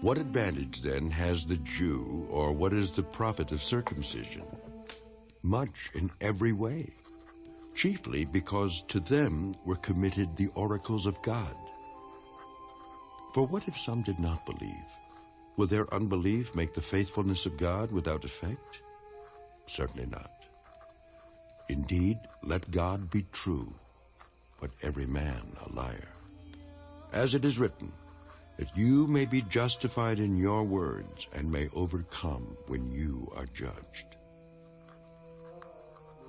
What advantage, then, has the Jew, or what is the profit of circumcision? Much in every way, chiefly because to them were committed the oracles of God. For what if some did not believe? Will their unbelief make the faithfulness of God without effect? Certainly not. Indeed, let God be true, but every man a liar. As it is written, that you may be justified in your words and may overcome when you are judged.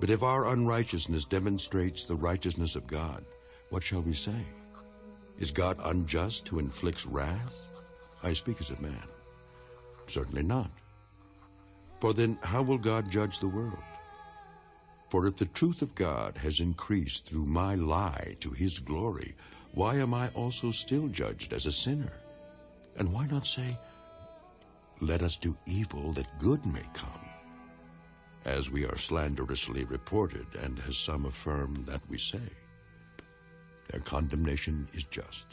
But if our unrighteousness demonstrates the righteousness of God, what shall we say? Is God unjust who inflicts wrath? I speak as a man. Certainly not. For then how will God judge the world? For if the truth of God has increased through my lie to his glory, why am I also still judged as a sinner? And why not say, let us do evil that good may come? As we are slanderously reported, and as some affirm that we say, their condemnation is just.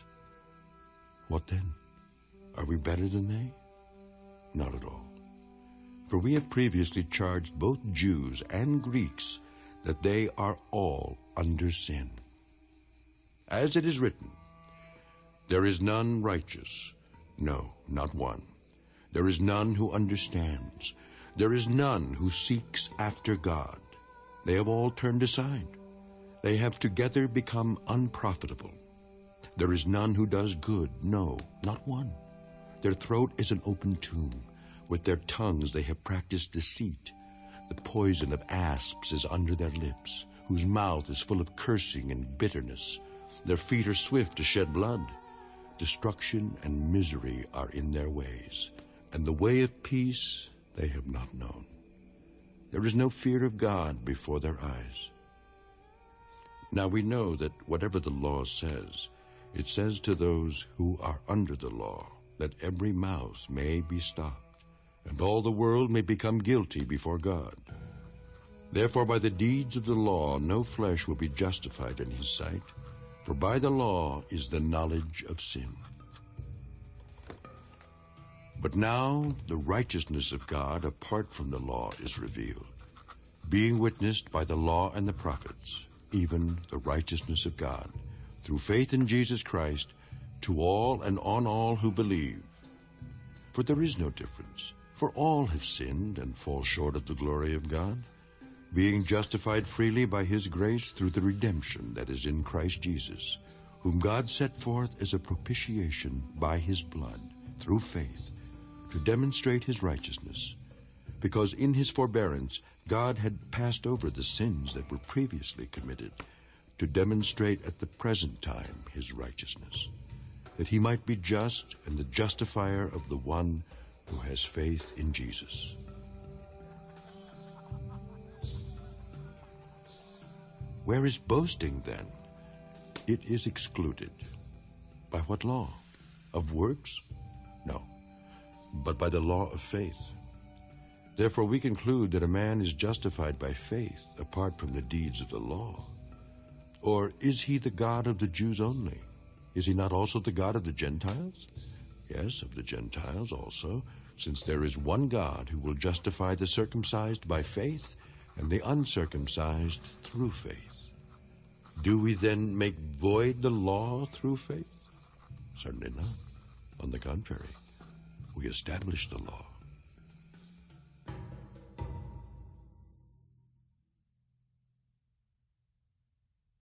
What then? Are we better than they? Not at all. For we have previously charged both Jews and Greeks that they are all under sin. As it is written, there is none righteous, no, not one. There is none who understands. There is none who seeks after God. They have all turned aside. They have together become unprofitable. There is none who does good, no, not one. Their throat is an open tomb. With their tongues they have practiced deceit. The poison of asps is under their lips, whose mouth is full of cursing and bitterness. Their feet are swift to shed blood. Destruction and misery are in their ways, and the way of peace they have not known. There is no fear of God before their eyes. Now we know that whatever the law says, it says to those who are under the law, that every mouth may be stopped, and all the world may become guilty before God. Therefore by the deeds of the law no flesh will be justified in his sight, for by the law is the knowledge of sin. But now the righteousness of God apart from the law is revealed, being witnessed by the law and the prophets, even the righteousness of God, through faith in Jesus Christ, to all and on all who believe. For there is no difference, for all have sinned and fall short of the glory of God, being justified freely by his grace through the redemption that is in Christ Jesus, whom God set forth as a propitiation by his blood, through faith, to demonstrate his righteousness, because in his forbearance God had passed over the sins that were previously committed, to demonstrate at the present time his righteousness, that he might be just and the justifier of the one who has faith in Jesus. Where is boasting, then? It is excluded. By what law? Of works? No, but by the law of faith. Therefore we conclude that a man is justified by faith apart from the deeds of the law. Or is he the God of the Jews only? Is he not also the God of the Gentiles? Yes, of the Gentiles also, since there is one God who will justify the circumcised by faith and the uncircumcised through faith. Do we then make void the law through faith? Certainly not. On the contrary, we establish the law.